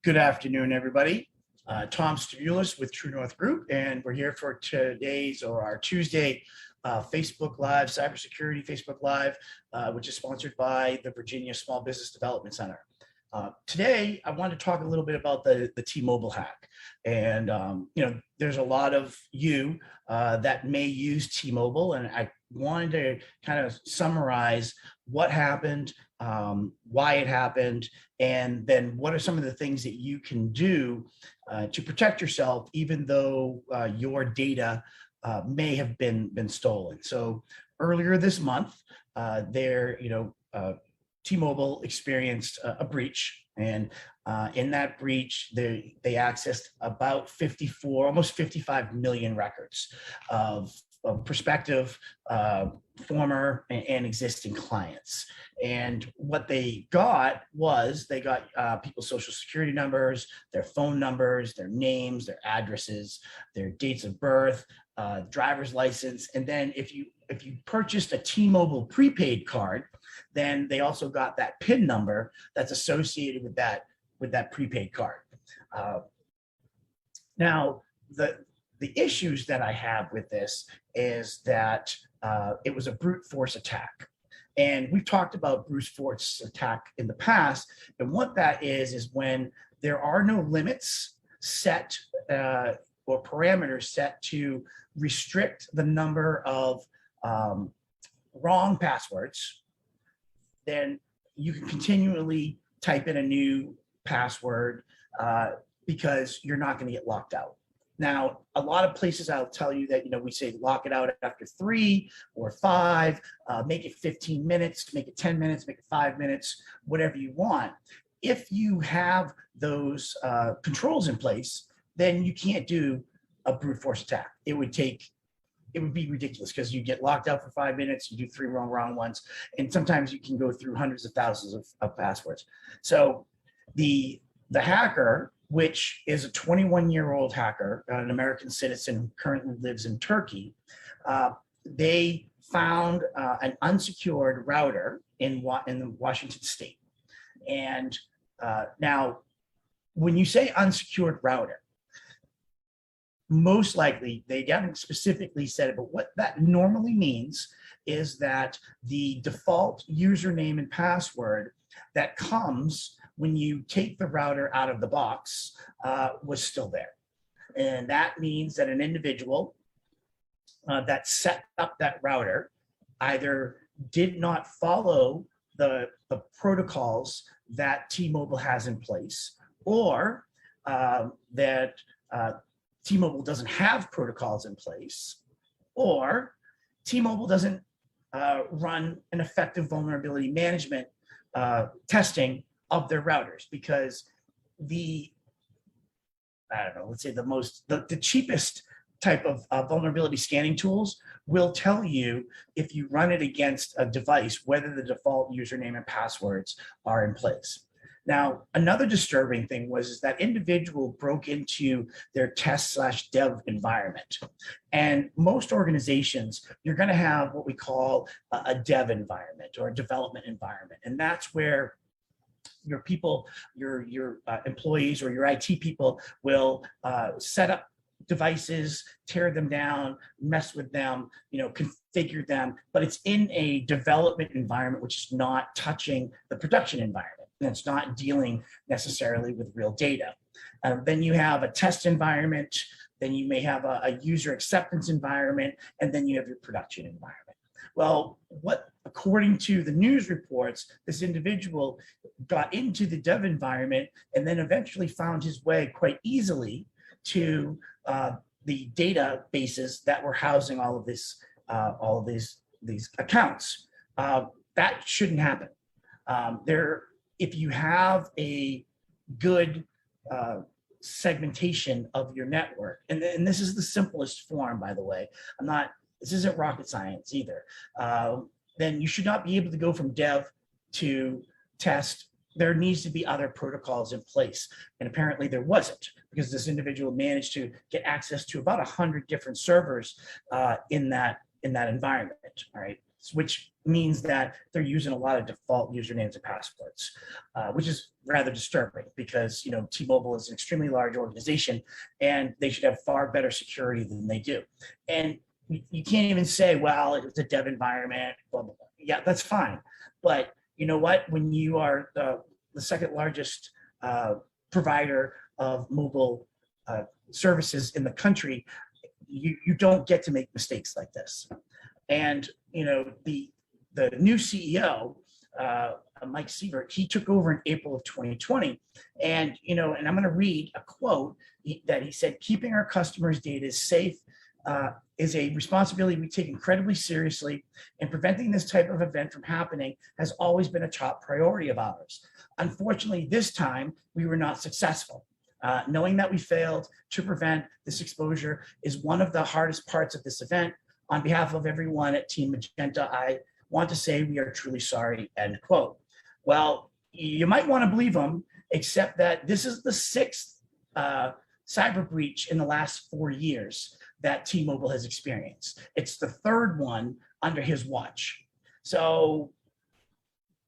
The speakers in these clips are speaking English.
Good afternoon, everybody. Tom Stavulis with True North Group, and we're here for today's or our Tuesday Facebook Live, Cybersecurity Facebook Live, which is sponsored by the Virginia Small Business Development Center. Today, I want to talk a little bit about the T-Mobile hack. And, there's a lot of you that may use T-Mobile, and I wanted to kind of summarize what happened, why it happened, and then what are some of the things that you can do to protect yourself, even though your data may have been stolen. So earlier this month, T-Mobile experienced a breach, and in that breach, they accessed about almost 55 million records of prospective, former, and existing clients. And what they got was people's social security numbers, their phone numbers, their names, their addresses, their dates of birth, driver's license. And then if you purchased a T-Mobile prepaid card, then they also got that PIN number that's associated with that prepaid card. Now, the issues that I have with this is that it was a brute force attack. And we've talked about brute force attack in the past. And what that is when there are no limits set or parameters set to restrict the number of wrong passwords, then you can continually type in a new password because you're not going to get locked out. Now, a lot of places I'll tell you that, we say lock it out after 3 or 5, make it 15 minutes, make it 10 minutes, make it 5 minutes, whatever you want. If you have those controls in place, then you can't do a brute force attack. It would be ridiculous because you get locked out for 5 minutes, you do 3 wrong ones, and sometimes you can go through hundreds of thousands of passwords. So the hacker, which is a 21-year-old hacker, an American citizen who currently lives in Turkey, they found an unsecured router in Washington State. And now, when you say unsecured router, most likely, they haven't specifically said it, but what that normally means is that the default username and password that comes when you take the router out of the box was still there. And that means that an individual that set up that router either did not follow the protocols that T-Mobile has in place, or that T-Mobile doesn't have protocols in place, or T-Mobile doesn't run an effective vulnerability management testing of their routers, because the cheapest type of vulnerability scanning tools will tell you, if you run it against a device, whether the default username and passwords are in place. Now, another disturbing thing was that individual broke into their test/dev environment. And most organizations, you're going to have what we call a dev environment or a development environment. And that's where your people, your employees or your IT people will set up devices, tear them down, mess with them, configure them, but it's in a development environment, which is not touching the production environment. And it's not dealing necessarily with real data. Then you have a test environment, then you may have a user acceptance environment, and then you have your production environment. Well, according to the news reports, this individual got into the dev environment and then eventually found his way quite easily to the databases that were housing all of these accounts. That shouldn't happen. If you have a good segmentation of your network, and this is the simplest form, by the way, this isn't rocket science either, then you should not be able to go from dev to test. There needs to be other protocols in place. And apparently there wasn't, because this individual managed to get access to about 100 different servers in that environment, all right? which means that they're using a lot of default usernames and passwords, which is rather disturbing because, you know, T-Mobile is an extremely large organization and they should have far better security than they do. And you can't even say, well, it's a dev environment, blah, blah, blah. Yeah, that's fine. But you know what? When you are the second largest provider of mobile services in the country, you don't get to make mistakes like this. And you know, the new CEO, Mike Sievert, he took over in April of 2020, and you know, and I'm going to read a quote that he said: "Keeping our customers' data safe is a responsibility we take incredibly seriously, and preventing this type of event from happening has always been a top priority of ours. Unfortunately, this time we were not successful. Knowing that we failed to prevent this exposure is one of the hardest parts of this event. On behalf of everyone at Team Magenta, I want to say we are truly sorry," end quote. Well, you might want to believe him, except that this is the sixth cyber breach in the last 4 years that T-Mobile has experienced. It's the third one under his watch. So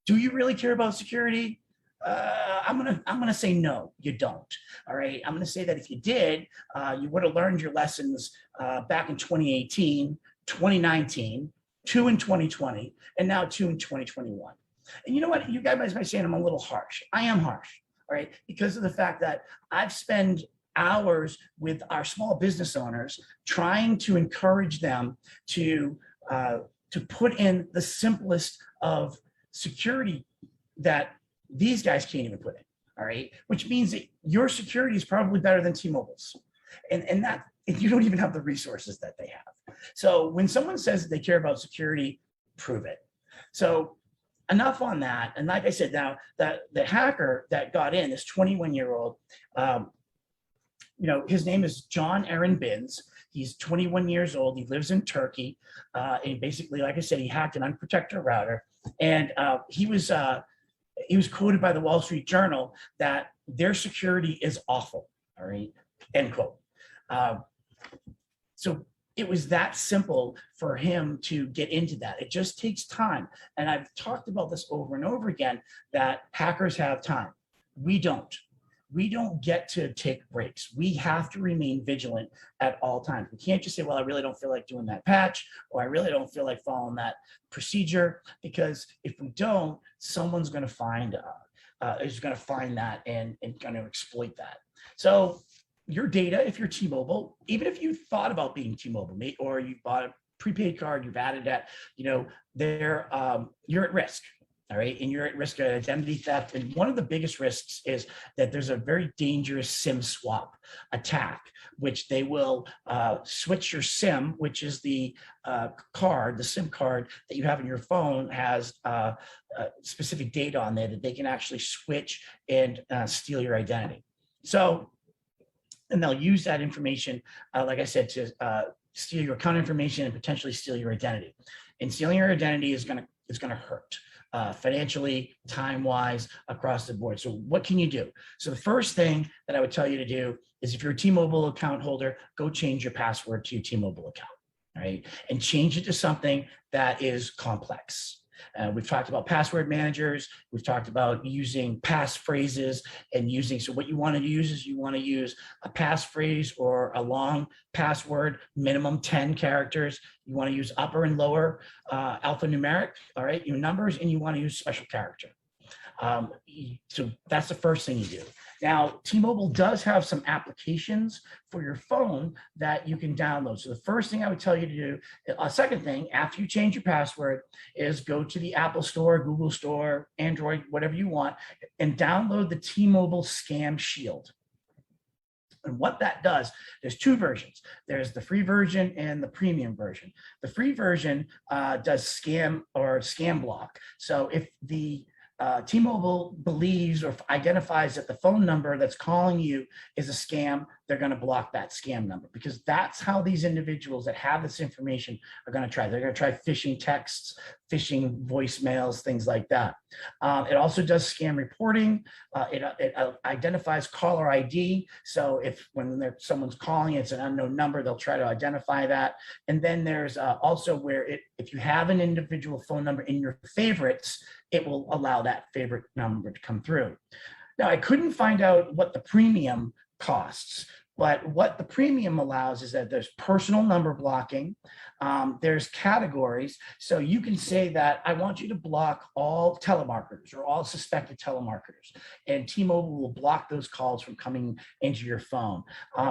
do you really care about security? I'm gonna say no, you don't. All right, I'm gonna say that if you did, you would have learned your lessons back in 2018, 2019, 2 in 2020, and now 2 in 2021. And you know what? You guys might be saying I'm a little harsh. I am harsh, all right, because of the fact that I've spent hours with our small business owners trying to encourage them to put in the simplest of security that these guys can't even put in, all right? Which means that your security is probably better than T-Mobile's. And you don't even have the resources that they have. So when someone says that they care about security, prove it. So enough on that. And like I said, now the hacker that got in, this 21-year-old, you know, his name is John Aaron Binns. He's 21 years old. He lives in Turkey. And basically, like I said, he hacked an unprotected router. And he was quoted by the Wall Street Journal that their security is awful, all right, end quote. So it was that simple for him to get into that. It just takes time. And I've talked about this over and over again, that hackers have time. We don't. We don't get to take breaks. We have to remain vigilant at all times. We can't just say, well, I really don't feel like doing that patch, or I really don't feel like following that procedure, because if we don't, someone's going to find that and going to exploit that. So your data, if you're T-Mobile, even if you thought about being T-Mobile, or you bought a prepaid card, you've added that, you know, you're at risk. All right, and you're at risk of identity theft. And one of the biggest risks is that there's a very dangerous SIM swap attack, which they will switch your SIM, which is the SIM card that you have in your phone has specific data on there that they can actually switch and steal your identity. So, and they'll use that information, like I said, to steal your account information and potentially steal your identity. And stealing your identity is gonna hurt. Financially, time-wise, across the board. So what can you do? So the first thing that I would tell you to do is, if you're a T-Mobile account holder, go change your password to your T-Mobile account, all right? And change it to something that is complex. We've talked about password managers. We've talked about using passphrases and so what you want to use is you want to use a passphrase or a long password, minimum 10 characters. You want to use upper and lower alphanumeric, all right, your numbers, and you want to use special character. So that's the first thing you do. Now, T-Mobile does have some applications for your phone that you can download. So the first thing I would tell you to do, a second thing, after you change your password, is go to the Apple Store, Google Store, Android, whatever you want, and download the T-Mobile Scam Shield. And what that does, there's two versions. There's the free version and the premium version. The free version does scam block. So if the T-Mobile believes or identifies that the phone number that's calling you is a scam, they're going to block that scam number, because that's how these individuals that have this information are going to try. They're going to try phishing texts, phishing voicemails, things like that. It also does scam reporting. It identifies caller ID. So if when someone's calling, it's an unknown number, they'll try to identify that. And then there's also where if you have an individual phone number in your favorites, it will allow that favorite number to come through. Now, I couldn't find out what the premium costs, but what the premium allows is that there's personal number blocking, there's categories. So you can say that I want you to block all telemarketers or all suspected telemarketers, and T-Mobile will block those calls from coming into your phone.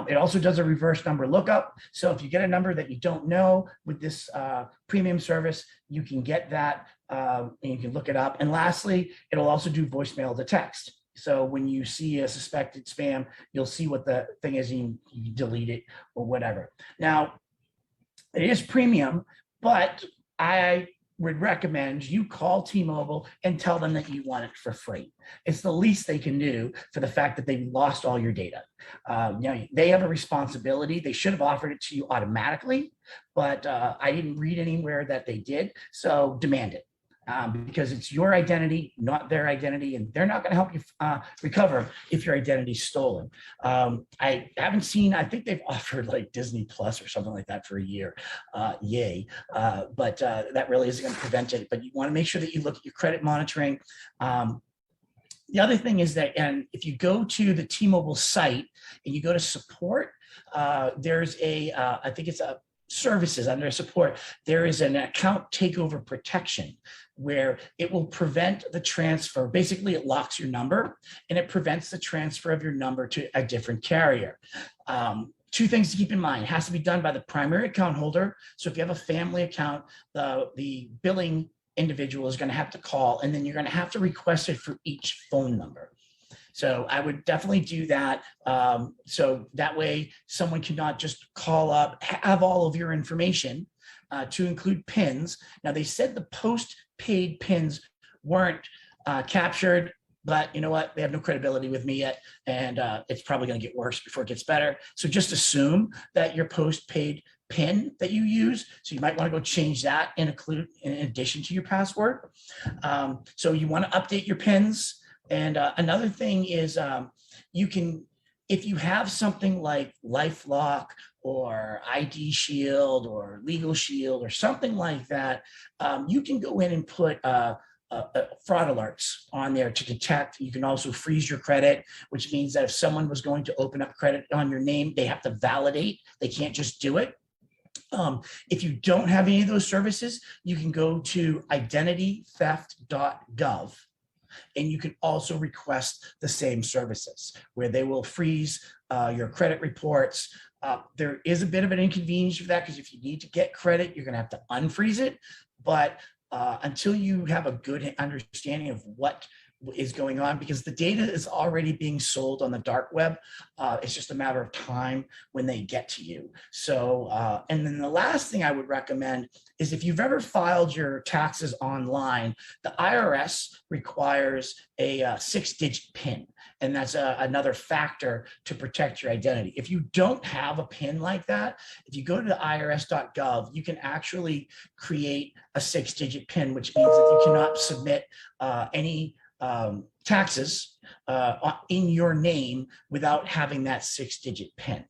It also does a reverse number lookup. So if you get a number that you don't know with this premium service, you can get that and you can look it up. And lastly, it'll also do voicemail to text. So when you see a suspected spam, you'll see what the thing is, and you delete it or whatever. Now, it is premium, but I would recommend you call T-Mobile and tell them that you want it for free. It's the least they can do for the fact that they've lost all your data. They have a responsibility. They should have offered it to you automatically, but I didn't read anywhere that they did. So demand it. Because it's your identity, not their identity, and they're not going to help you recover if your identity is stolen. I haven't seen, I think they've offered like Disney Plus or something like that for a year. Yay. But that really isn't going to prevent it. But you want to make sure that you look at your credit monitoring. The other thing is that, and if you go to the T-Mobile site and you go to support, there's I think it's a services under support, there is an account takeover protection where it will prevent the transfer. Basically, it locks your number and it prevents the transfer of your number to a different carrier. Two things to keep in mind: it has to be done by the primary account holder. So if you have a family account, the billing individual is going to have to call, and then you're going to have to request it for each phone number. So I would definitely do that. So that way someone cannot just call up, have all of your information to include PINs. Now, they said the post-paid PINs weren't captured, but you know what? They have no credibility with me yet, and it's probably going to get worse before it gets better. So just assume that your post-paid PIN that you use, so you might want to go change that and include in addition to your password. So you want to update your PINs. And another thing is you can, if you have something like LifeLock or ID Shield or Legal Shield or something like that, you can go in and put fraud alerts on there to detect. You can also freeze your credit, which means that if someone was going to open up credit on your name, they have to validate. They can't just do it. If you don't have any of those services, you can go to identitytheft.gov. And you can also request the same services where they will freeze your credit reports. There is a bit of an inconvenience for that, because if you need to get credit, you're going to have to unfreeze it. But until you have a good understanding of what is going on, because the data is already being sold on the dark web, it's just a matter of time when they get to you. So, and then the last thing I would recommend is, if you've ever filed your taxes online, the IRS requires a 6-digit PIN, and that's another factor to protect your identity. If you don't have a PIN like that, if you go to the irs.gov, you can actually create a 6-digit PIN, which means that you cannot submit any taxes in your name without having that 6-digit PIN.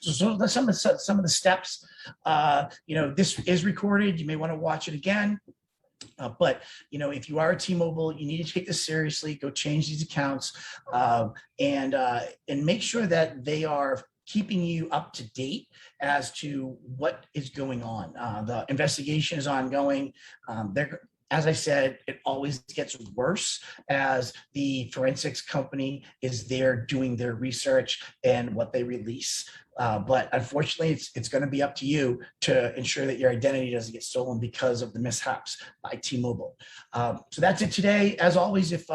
So that's some of the steps. This is recorded. You may want to watch it again. But if you are a T-Mobile, you need to take this seriously. Go change these accounts and make sure that they are keeping you up to date as to what is going on. The investigation is ongoing. As I said, it always gets worse as the forensics company is there doing their research and what they release. But unfortunately, it's going to be up to you to ensure that your identity doesn't get stolen because of the mishaps by T-Mobile. So that's it today. As always, if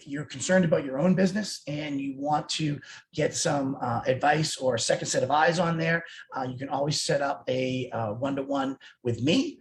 you're concerned about your own business and you want to get some advice or a second set of eyes on there, you can always set up a one-to-one with me.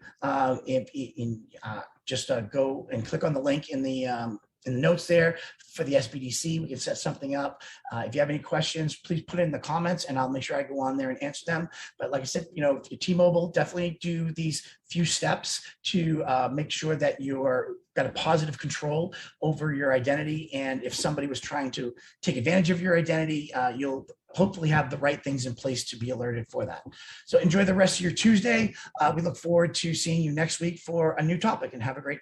Just go and click on the link in the notes there for the SBDC. We can set something up. If you have any questions, please put it in the comments and I'll make sure I go on there and answer them. But like I said, if you're T-Mobile, definitely do these few steps to make sure that you're got a positive control over your identity. And if somebody was trying to take advantage of your identity, you'll hopefully have the right things in place to be alerted for that. So enjoy the rest of your Tuesday. We look forward to seeing you next week for a new topic, and have a great